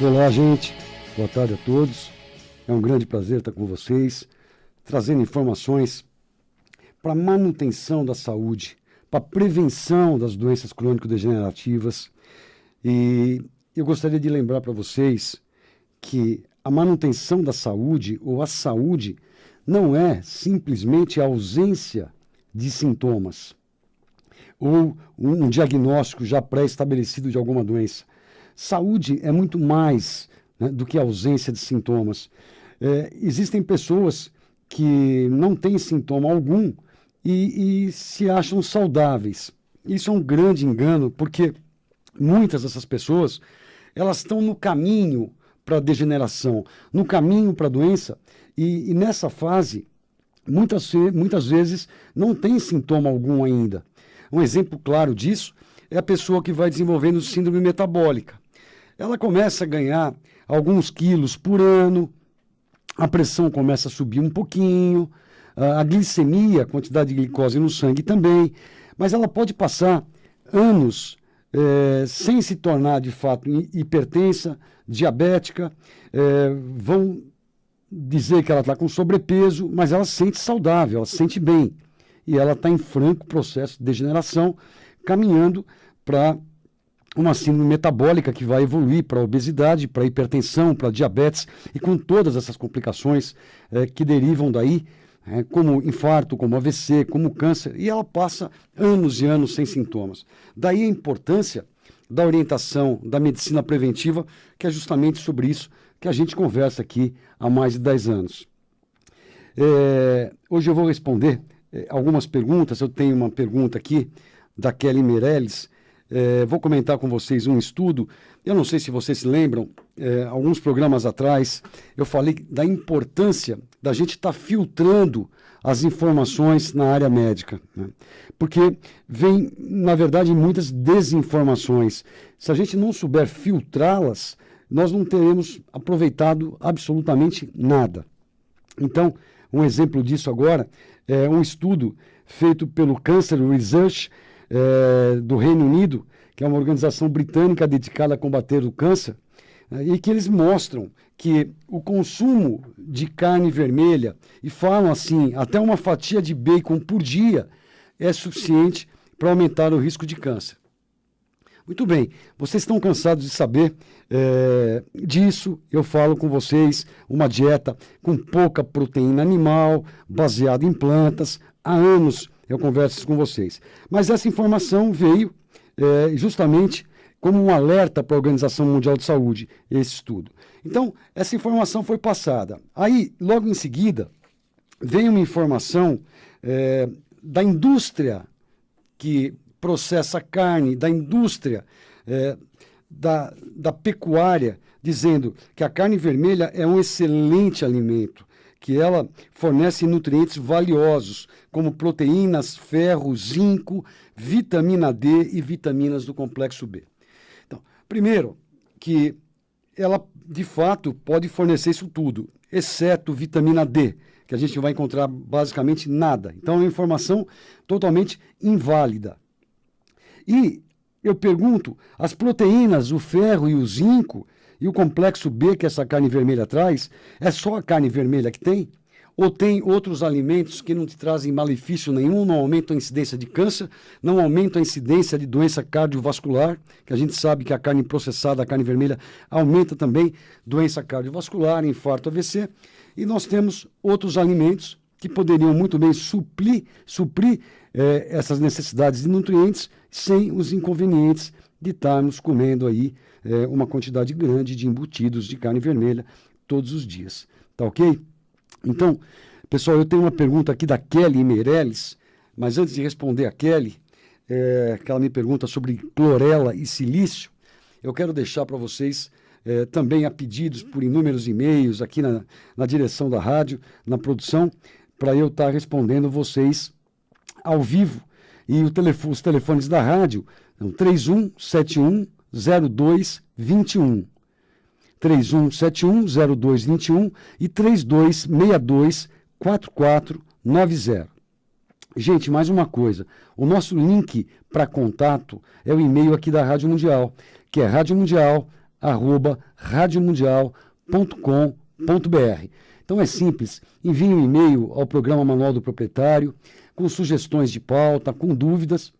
Olá, gente. Boa tarde a todos. É um grande prazer estar com vocês, trazendo informações para a manutenção da saúde, para a prevenção das doenças crônico-degenerativas. E eu gostaria de lembrar para vocês que a manutenção da saúde, ou a saúde, não é simplesmente a ausência de sintomas ou um diagnóstico já pré-estabelecido de alguma doença. Saúde é muito mais, né, do que a ausência de sintomas. Existem pessoas que não têm sintoma algum e se acham saudáveis. Isso é um grande engano, porque muitas dessas pessoas elas estão no caminho para a degeneração, no caminho para a doença, e nessa fase, muitas vezes, não tem sintoma algum ainda. Um exemplo claro disso é a pessoa que vai desenvolvendo síndrome metabólica. Ela começa a ganhar alguns quilos por ano, a pressão começa a subir um pouquinho, a glicemia, a quantidade de glicose no sangue também, mas ela pode passar anos sem se tornar, de fato, hipertensa, diabética, vão dizer que ela está com sobrepeso, mas ela se sente saudável, ela se sente bem, e ela está em franco processo de degeneração, caminhando para uma síndrome metabólica que vai evoluir para a obesidade, para a hipertensão, para a diabetes, e com todas essas complicações que derivam daí, como infarto, como AVC, como câncer, e ela passa anos e anos sem sintomas. Daí a importância da orientação da medicina preventiva, que é justamente sobre isso que a gente conversa aqui há mais de 10 anos. Hoje eu vou responder algumas perguntas. Eu tenho uma pergunta aqui da Kelly Meirelles. Vou comentar com vocês um estudo. Eu não sei se vocês se lembram, alguns programas atrás, eu falei da importância da gente estar filtrando as informações na área médica, né? Porque vem, na verdade, muitas desinformações. Se a gente não souber filtrá-las, nós não teremos aproveitado absolutamente nada. Então, um exemplo disso agora é um estudo feito pelo Cancer Research, do Reino Unido, que é uma organização britânica dedicada a combater o câncer, e que eles mostram que o consumo de carne vermelha, e falam assim, até uma fatia de bacon por dia, é suficiente para aumentar o risco de câncer. Muito bem, vocês estão cansados de saber disso. Eu falo com vocês uma dieta com pouca proteína animal, baseada em plantas. Há anos eu converso com vocês. Mas essa informação veio justamente como um alerta para a Organização Mundial de Saúde, esse estudo. Então, essa informação foi passada. Aí, logo em seguida, vem uma informação da indústria que processa carne, da indústria da pecuária, dizendo que a carne vermelha é um excelente alimento, que ela fornece nutrientes valiosos, como proteínas, ferro, zinco, vitamina D e vitaminas do complexo B. Então, primeiro, que ela, de fato, pode fornecer isso tudo, exceto vitamina D, que a gente vai encontrar basicamente nada. Então, é uma informação totalmente inválida. E eu pergunto, as proteínas, o ferro e o zinco e o complexo B que essa carne vermelha traz, é só a carne vermelha que tem? Ou tem outros alimentos que não te trazem malefício nenhum, não aumentam a incidência de câncer, não aumentam a incidência de doença cardiovascular, que a gente sabe que a carne processada, a carne vermelha, aumenta também doença cardiovascular, infarto, AVC, e nós temos outros alimentos que poderiam muito bem suprir essas necessidades de nutrientes sem os inconvenientes de estarmos comendo aí uma quantidade grande de embutidos de carne vermelha todos os dias. Tá ok? Então, pessoal, eu tenho uma pergunta aqui da Kelly Meirelles, mas antes de responder a Kelly, que ela me pergunta sobre clorela e silício, eu quero deixar para vocês também a pedidos por inúmeros e-mails aqui na direção da rádio, na produção, para eu estar respondendo vocês ao vivo. E os telefones da rádio são 31710221. 31710221 e 32624490. Gente, mais uma coisa. O nosso link para contato é o e-mail aqui da Rádio Mundial, que é radiomundial@ radiomundial.com.br. Então é simples, envie um e-mail ao programa Manual do Proprietário, com sugestões de pauta, com dúvidas,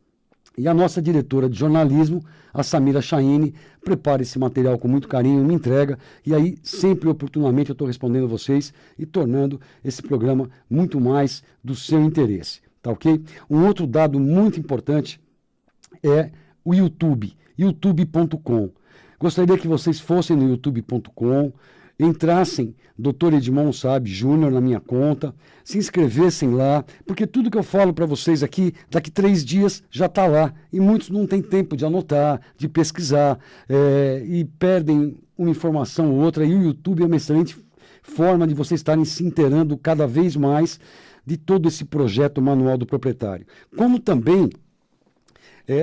e a nossa diretora de jornalismo, a Samira Chahine, prepara esse material com muito carinho, me entrega, e aí, sempre oportunamente, eu estou respondendo vocês e tornando esse programa muito mais do seu interesse, tá ok? Um outro dado muito importante é o YouTube, youtube.com. Gostaria que vocês fossem no youtube.com, entrassem Dr. Edmond Saab Júnior na minha conta, se inscrevessem lá, porque tudo que eu falo para vocês aqui, daqui 3 dias já está lá. E muitos não têm tempo de anotar, de pesquisar, e perdem uma informação ou outra. E o YouTube é uma excelente forma de vocês estarem se inteirando cada vez mais de todo esse projeto Manual do Proprietário. Como também,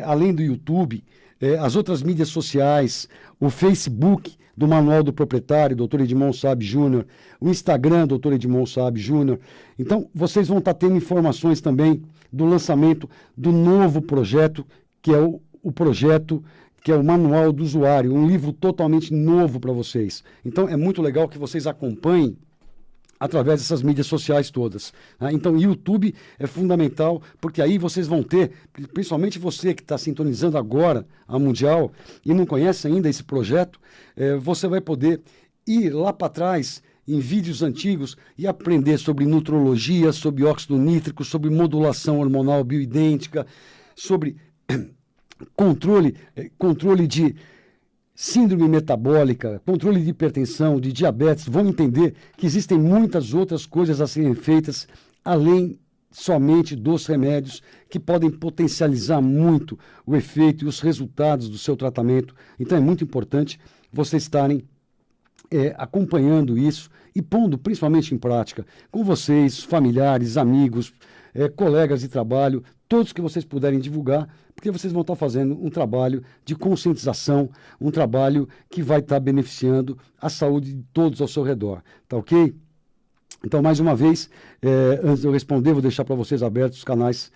além do YouTube, as outras mídias sociais, o Facebook do Manual do Proprietário, Dr. Edmond Saab Júnior, o Instagram, Dr. Edmond Saab Júnior. Então, vocês vão estar tendo informações também do lançamento do novo projeto, que é o projeto, que é o Manual do Usuário, um livro totalmente novo para vocês. Então, é muito legal que vocês acompanhem através dessas mídias sociais todas. Né? Então, o YouTube é fundamental, porque aí vocês vão ter, principalmente você que está sintonizando agora a Mundial e não conhece ainda esse projeto, você vai poder ir lá para trás em vídeos antigos e aprender sobre nutrologia, sobre óxido nítrico, sobre modulação hormonal bioidêntica, sobre controle de síndrome metabólica, controle de hipertensão, de diabetes. Vão entender que existem muitas outras coisas a serem feitas além somente dos remédios, que podem potencializar muito o efeito e os resultados do seu tratamento. Então é muito importante vocês estarem acompanhando isso e pondo principalmente em prática com vocês, familiares, amigos, colegas de trabalho, todos que vocês puderem divulgar, porque vocês vão estar fazendo um trabalho de conscientização, um trabalho que vai estar beneficiando a saúde de todos ao seu redor, tá ok? Então, mais uma vez, antes de eu responder, vou deixar para vocês abertos os canais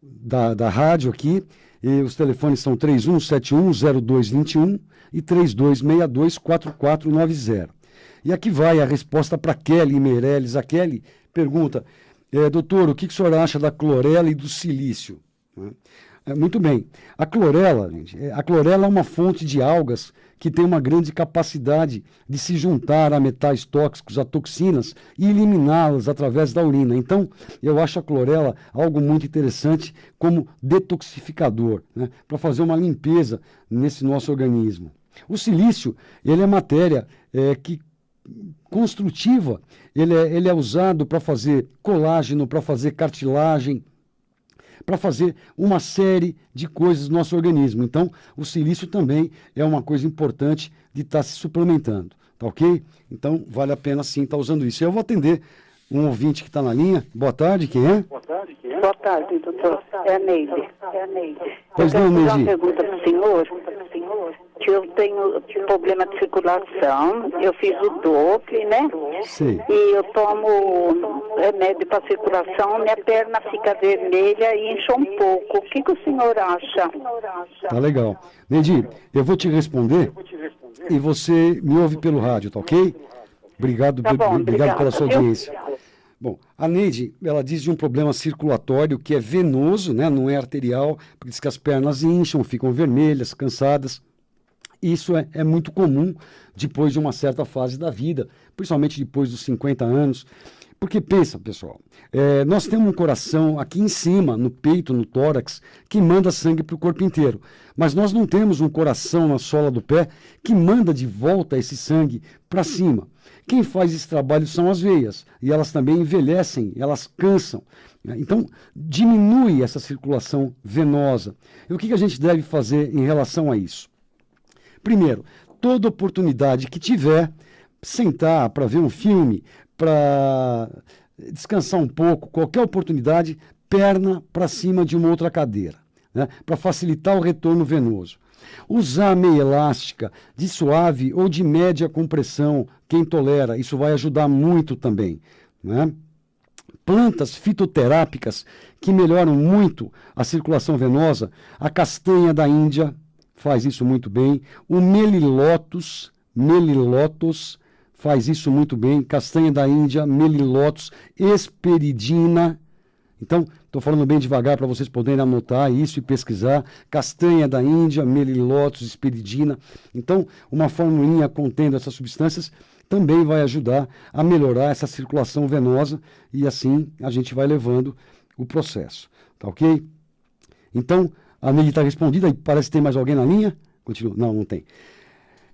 da rádio aqui, e os telefones são 3171-0221 e 3262-4490. E aqui vai a resposta para Kelly Meirelles. A Kelly pergunta, doutor, o que o senhor acha da clorela e do silício? Muito bem. A clorela é uma fonte de algas que tem uma grande capacidade de se juntar a metais tóxicos, a toxinas, e eliminá-las através da urina. Então, eu acho a clorela algo muito interessante como detoxificador, né, para fazer uma limpeza nesse nosso organismo. O silício, ele é matéria construtiva, ele é usado para fazer colágeno, para fazer cartilagem, para fazer uma série de coisas no nosso organismo. Então, o silício também é uma coisa importante de estar se suplementando, tá ok? Então, vale a pena sim estar usando isso. Eu vou atender um ouvinte que está na linha. Boa tarde, quem é? Boa tarde, doutor. É a Neide. Pois não, Neide. Eu Neide. uma pergunta para o senhor, que eu tenho problema de circulação, eu fiz o Doppler, né? Sim. E eu tomo remédio para circulação, minha perna fica vermelha e incha um pouco. O que o senhor acha? Tá legal. Neide, eu vou te responder e você me ouve pelo rádio, tá ok? Obrigado, Tá bom, obrigado pela sua obrigada. audiência. Bom, a Neide, ela diz de um problema circulatório que é venoso, né? Não é arterial, porque diz que as pernas incham, ficam vermelhas, cansadas. Isso é muito comum depois de uma certa fase da vida, principalmente depois dos 50 anos. Porque pensa, pessoal, nós temos um coração aqui em cima, no peito, no tórax, que manda sangue para o corpo inteiro. Mas nós não temos um coração na sola do pé que manda de volta esse sangue para cima. Quem faz esse trabalho são as veias, e elas também envelhecem, elas cansam. Então, diminui essa circulação venosa. E o que a gente deve fazer em relação a isso? Primeiro, toda oportunidade que tiver, sentar para ver um filme, para descansar um pouco, qualquer oportunidade, perna para cima de uma outra cadeira, né, para facilitar o retorno venoso. Usar meia elástica de suave ou de média compressão, quem tolera, isso vai ajudar muito também, né? Plantas fitoterápicas que melhoram muito a circulação venosa, a castanha da Índia, faz isso muito bem. O melilotus faz isso muito bem. Castanha da Índia, melilotus, esperidina. Então, estou falando bem devagar para vocês poderem anotar isso e pesquisar. Castanha da Índia, melilotus, esperidina. Então, uma formulinha contendo essas substâncias também vai ajudar a melhorar essa circulação venosa e assim a gente vai levando o processo. Tá ok? Então, a Neide está respondida e parece que tem mais alguém na linha? Continua. Não, não tem.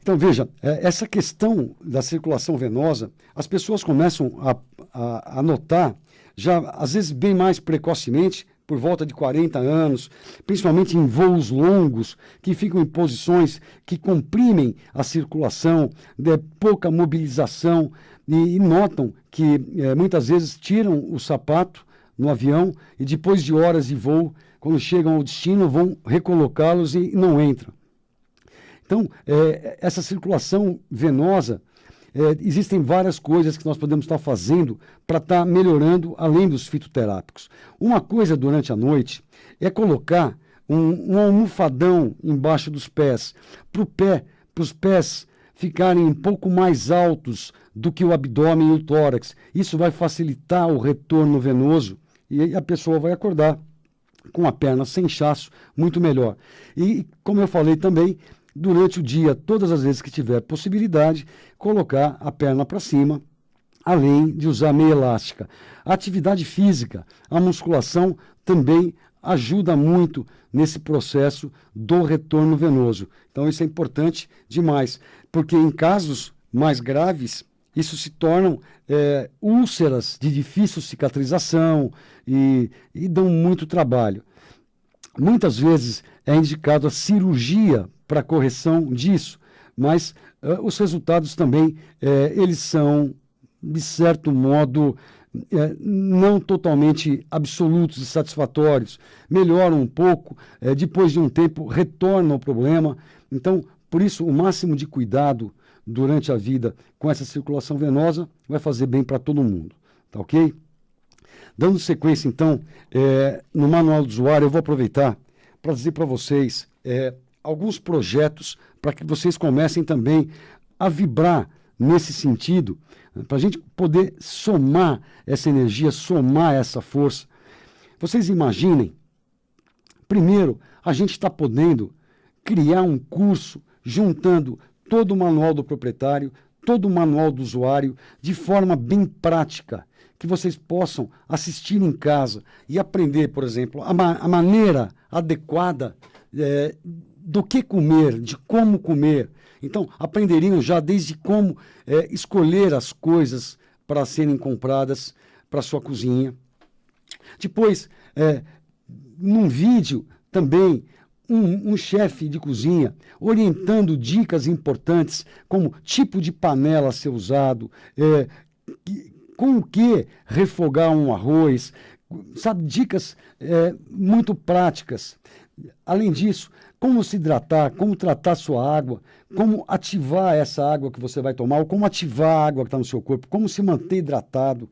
Então, veja, essa questão da circulação venosa, as pessoas começam a notar, já às vezes bem mais precocemente, por volta de 40 anos, principalmente em voos longos, que ficam em posições que comprimem a circulação, de pouca mobilização, e notam que muitas vezes tiram o sapato no avião e depois de horas de voo, quando chegam ao destino, vão recolocá-los e não entram. Então, essa circulação venosa, existem várias coisas que nós podemos estar fazendo para estar melhorando, além dos fitoterápicos. Uma coisa durante a noite é colocar um almofadão embaixo dos pés, para os pés ficarem um pouco mais altos do que o abdômen e o tórax. Isso vai facilitar o retorno venoso e a pessoa vai acordar com a perna sem inchaço, muito melhor. E, como eu falei também, durante o dia, todas as vezes que tiver possibilidade, colocar a perna para cima, além de usar meia elástica. A atividade física, a musculação também ajuda muito nesse processo do retorno venoso. Então isso é importante demais, porque em casos mais graves, isso se tornam úlceras de difícil cicatrização e dão muito trabalho. Muitas vezes é indicado a cirurgia para correção disso, mas os resultados também, eles são, de certo modo, não totalmente absolutos e satisfatórios. Melhoram um pouco, depois de um tempo retornam ao problema. Então, por isso, o máximo de cuidado durante a vida com essa circulação venosa vai fazer bem para todo mundo, tá ok? Dando sequência, então, no manual do usuário, eu vou aproveitar para dizer para vocês alguns projetos para que vocês comecem também a vibrar nesse sentido, para a gente poder somar essa energia, somar essa força. Vocês imaginem, primeiro, a gente está podendo criar um curso juntando todo o manual do proprietário, todo o manual do usuário, de forma bem prática, que vocês possam assistir em casa e aprender, por exemplo, a maneira adequada do que comer, de como comer. Então, aprenderiam já desde como escolher as coisas para serem compradas para a sua cozinha. Depois, num vídeo também, um chefe de cozinha orientando dicas importantes, como tipo de panela a ser usado, com o que refogar um arroz, sabe, dicas muito práticas. Além disso, como se hidratar, como tratar sua água, como ativar essa água que você vai tomar, ou como ativar a água que está no seu corpo, como se manter hidratado.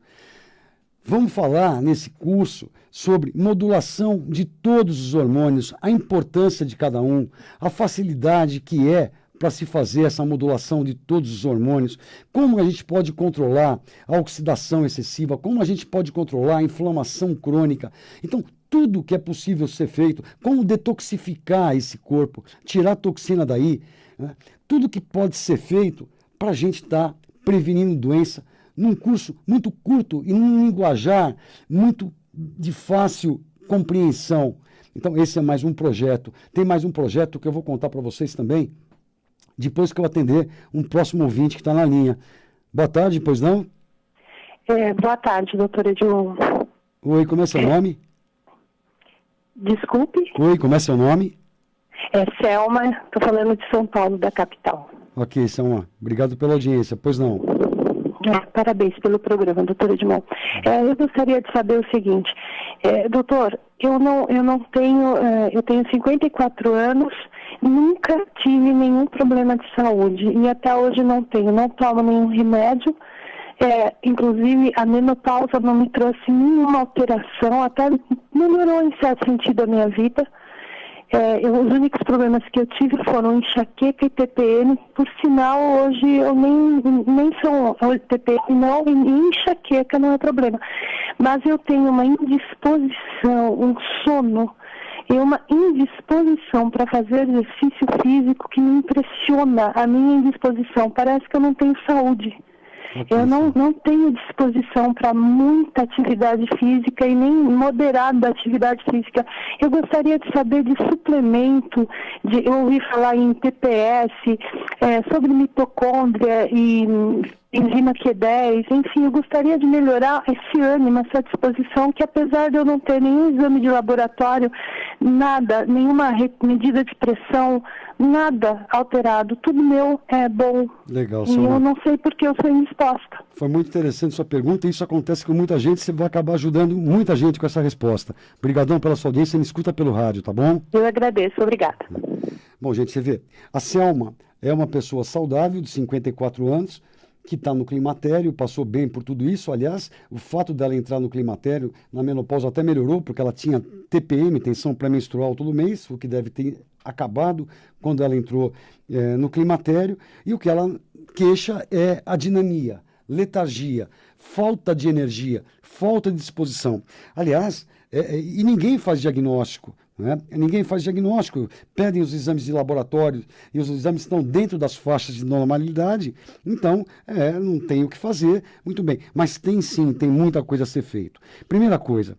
Vamos falar nesse curso sobre modulação de todos os hormônios, a importância de cada um, a facilidade que é para se fazer essa modulação de todos os hormônios, como a gente pode controlar a oxidação excessiva, como a gente pode controlar a inflamação crônica. Então, tudo que é possível ser feito, como detoxificar esse corpo, tirar a toxina daí, né? Tudo que pode ser feito para a gente estar prevenindo doença, num curso muito curto e num linguajar muito de fácil compreensão. Então, esse é mais um projeto. Tem mais um projeto que eu vou contar para vocês também, depois que eu atender um próximo ouvinte que está na linha. Boa tarde, pois não? Boa tarde, doutora Edilon. Oi, como é seu nome? Desculpe? Oi, como é seu nome? Selma, estou falando de São Paulo, da capital. Ok, Selma, obrigado pela audiência, pois não? Parabéns pelo programa, doutora Edmond. Eu gostaria de saber o seguinte, doutor, eu tenho 54 anos, nunca tive nenhum problema de saúde e até hoje não tomo nenhum remédio, inclusive a menopausa não me trouxe nenhuma alteração, até melhorou em certo sentido a minha vida. Os únicos problemas que eu tive foram enxaqueca e TPM. Por sinal, hoje eu nem sou TPM não, e enxaqueca não é problema. Mas eu tenho uma indisposição, um sono e uma indisposição para fazer exercício físico que me impressiona, a minha indisposição. Parece que eu não tenho saúde. Eu não tenho disposição para muita atividade física e nem moderada atividade física. Eu gostaria de saber de suplemento, eu ouvi falar em TPS, sobre mitocôndria e enzima Q10, enfim, eu gostaria de melhorar esse ânimo, essa disposição, que apesar de eu não ter nenhum exame de laboratório, nada, nenhuma medida de pressão, nada alterado, tudo meu é bom. Legal, e eu não sei porque eu sou indisposta. Foi muito interessante sua pergunta, e isso acontece com muita gente, você vai acabar ajudando muita gente com essa resposta. Obrigadão pela sua audiência, me escuta pelo rádio, tá bom? Eu agradeço, obrigada. Bom, gente, você vê, a Selma é uma pessoa saudável, de 54 anos, que está no climatério, passou bem por tudo isso. Aliás, o fato dela entrar no climatério, na menopausa, até melhorou, porque ela tinha TPM, tensão pré-menstrual, todo mês, o que deve ter acabado quando ela entrou no climatério. E o que ela queixa é adinamia, letargia, falta de energia, falta de disposição. Aliás, e ninguém faz diagnóstico. Ninguém faz diagnóstico, pedem os exames de laboratório e os exames estão dentro das faixas de normalidade, então não tem o que fazer, muito bem, mas tem sim, tem muita coisa a ser feito. Primeira coisa,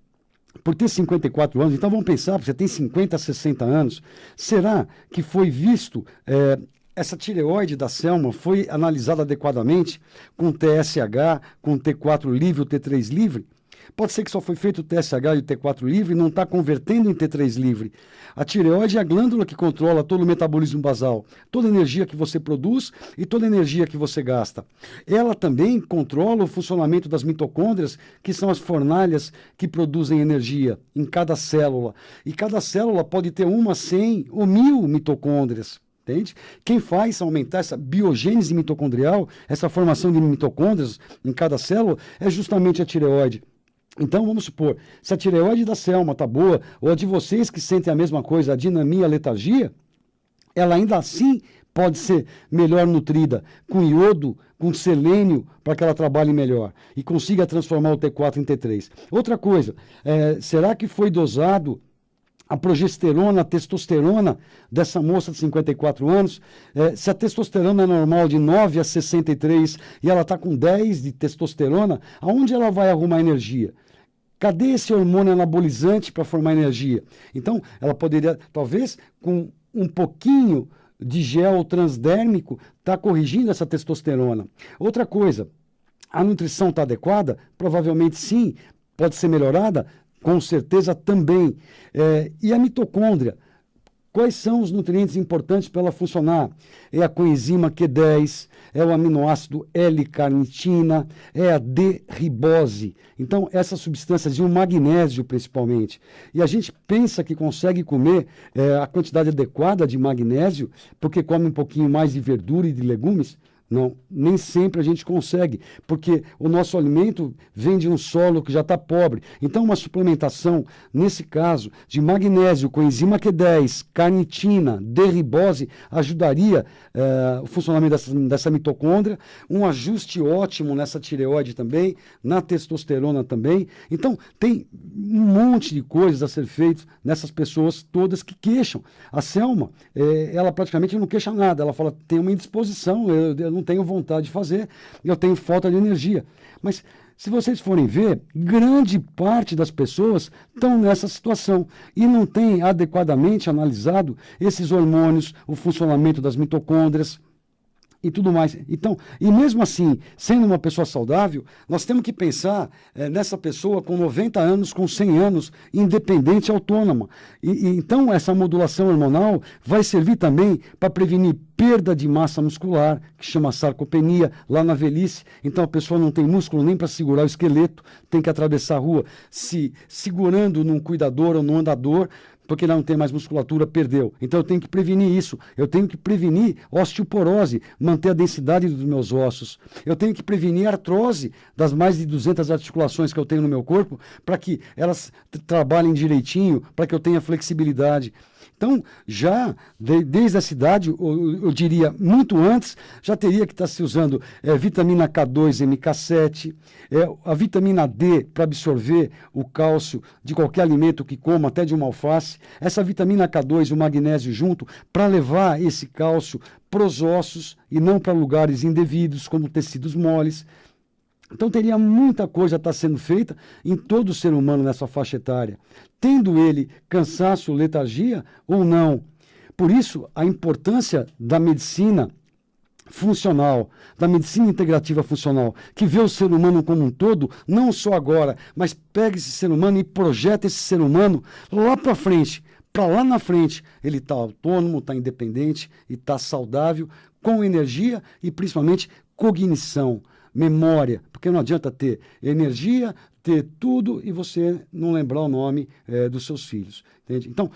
por ter 54 anos, então vamos pensar, você tem 50, 60 anos, será que foi visto, essa tireoide da Selma foi analisada adequadamente com TSH, com T4 livre ou T3 livre? Pode ser que só foi feito o TSH e o T4 livre e não está convertendo em T3 livre. A tireoide é a glândula que controla todo o metabolismo basal, toda a energia que você produz e toda a energia que você gasta. Ela também controla o funcionamento das mitocôndrias, que são as fornalhas que produzem energia em cada célula. E cada célula pode ter 1, 100 ou 1000 mitocôndrias. Entende? Quem faz aumentar essa biogênese mitocondrial, essa formação de mitocôndrias em cada célula, é justamente a tireoide. Então, vamos supor, se a tireoide da Selma está boa, ou a de vocês que sentem a mesma coisa, a dinamia, a letargia, ela ainda assim pode ser melhor nutrida com iodo, com selênio, para que ela trabalhe melhor e consiga transformar o T4 em T3. Outra coisa, será que foi dosado a progesterona, a testosterona dessa moça de 54 anos? Se a testosterona é normal de 9 a 63 e ela está com 10 de testosterona, aonde ela vai arrumar energia? Cadê esse hormônio anabolizante para formar energia? Então, ela poderia, talvez, com um pouquinho de gel transdérmico, estar corrigindo essa testosterona. Outra coisa, a nutrição está adequada? Provavelmente sim. Pode ser melhorada? Com certeza também. E a mitocôndria? Quais são os nutrientes importantes para ela funcionar? É a coenzima Q10, é o aminoácido L-carnitina, é a D-ribose. Então, essas substâncias e o magnésio, principalmente. E a gente pensa que consegue comer a quantidade adequada de magnésio, porque come um pouquinho mais de verdura e de legumes. Não, nem sempre a gente consegue, porque o nosso alimento vem de um solo que já está pobre. Então, uma suplementação, nesse caso, de magnésio, coenzima Q10, carnitina, D-ribose, ajudaria o funcionamento dessa mitocôndria, um ajuste ótimo nessa tireoide também, na testosterona também. Então, tem um monte de coisas a ser feitas nessas pessoas todas que queixam. A Selma, ela praticamente não queixa nada, ela fala, tem uma indisposição, eu não tenho vontade de fazer, eu tenho falta de energia. Mas, se vocês forem ver, grande parte das pessoas estão nessa situação e não tem adequadamente analisado esses hormônios, o funcionamento das mitocôndrias e tudo mais. Então, e mesmo assim, sendo uma pessoa saudável, nós temos que pensar nessa pessoa com 90 anos, com 100 anos, independente e autônoma. Então, essa modulação hormonal vai servir também para prevenir perda de massa muscular, que chama sarcopenia, lá na velhice. Então, a pessoa não tem músculo nem para segurar o esqueleto, tem que atravessar a rua se segurando num cuidador ou num andador, porque ela não tem mais musculatura, perdeu. Então eu tenho que prevenir isso. Eu tenho que prevenir osteoporose, manter a densidade dos meus ossos. Eu tenho que prevenir a artrose das mais de 200 articulações que eu tenho no meu corpo, para que elas trabalhem direitinho, para que eu tenha flexibilidade. Então, já desde a cidade, eu diria muito antes, já teria que estar se usando vitamina K2, MK7, a vitamina D para absorver o cálcio de qualquer alimento que coma, até de uma alface, essa vitamina K2 e o magnésio junto, para levar esse cálcio para os ossos e não para lugares indevidos, como tecidos moles. Então teria muita coisa a estar sendo feita em todo ser humano nessa faixa etária, tendo ele cansaço, letargia ou não. Por isso, a importância da medicina funcional, da medicina integrativa funcional, que vê o ser humano como um todo, não só agora, mas pega esse ser humano e projeta esse ser humano lá para frente. Para lá na frente, ele está autônomo, está independente e está saudável, com energia e principalmente cognição, memória, porque não adianta ter energia, ter tudo e você não lembrar o nome dos seus filhos. Entende? Então,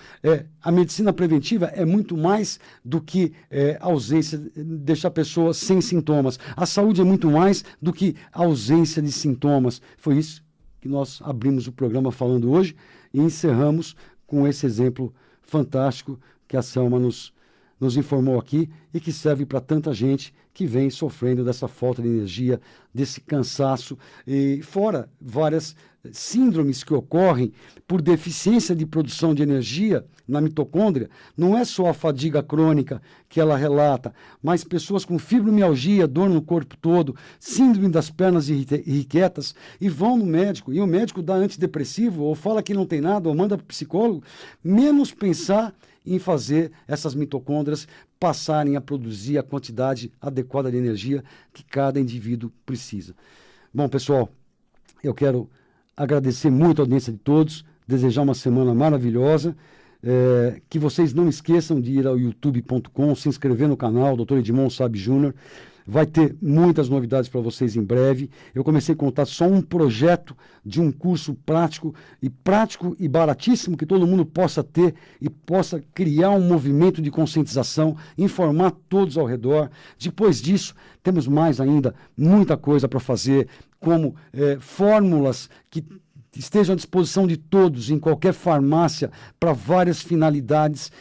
a medicina preventiva é muito mais do que ausência, deixar a pessoa sem sintomas. A saúde é muito mais do que ausência de sintomas. Foi isso que nós abrimos o programa falando hoje e encerramos com esse exemplo fantástico que a Selma nos informou aqui e que serve para tanta gente que vem sofrendo dessa falta de energia, desse cansaço, e fora várias síndromes que ocorrem por deficiência de produção de energia na mitocôndria. Não é só a fadiga crônica que ela relata, mas pessoas com fibromialgia, dor no corpo todo, síndrome das pernas irrequietas, e vão no médico, e o médico dá antidepressivo, ou fala que não tem nada, ou manda para o psicólogo, menos pensar em fazer essas mitocôndrias passarem a produzir a quantidade adequada de energia que cada indivíduo precisa. Bom, pessoal, eu quero agradecer muito a audiência de todos, desejar uma semana maravilhosa, que vocês não esqueçam de ir ao youtube.com, se inscrever no canal Dr. Edmond Sabe Júnior. Vai ter muitas novidades para vocês em breve. Eu comecei a contar só um projeto de um curso prático e baratíssimo que todo mundo possa ter e possa criar um movimento de conscientização, informar todos ao redor. Depois disso, temos mais ainda muita coisa para fazer, como fórmulas que estejam à disposição de todos em qualquer farmácia para várias finalidades,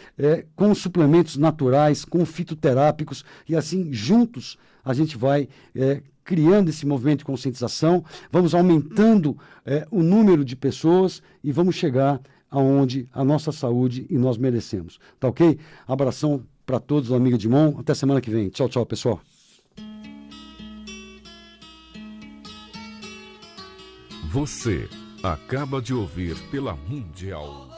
com suplementos naturais, com fitoterápicos, e assim juntos a gente vai criando esse movimento de conscientização, vamos aumentando o número de pessoas e vamos chegar aonde a nossa saúde e nós merecemos. Tá ok? Abração para todos, amigo Edmond. Até semana que vem. Tchau, tchau, pessoal. Você acaba de ouvir pela Mundial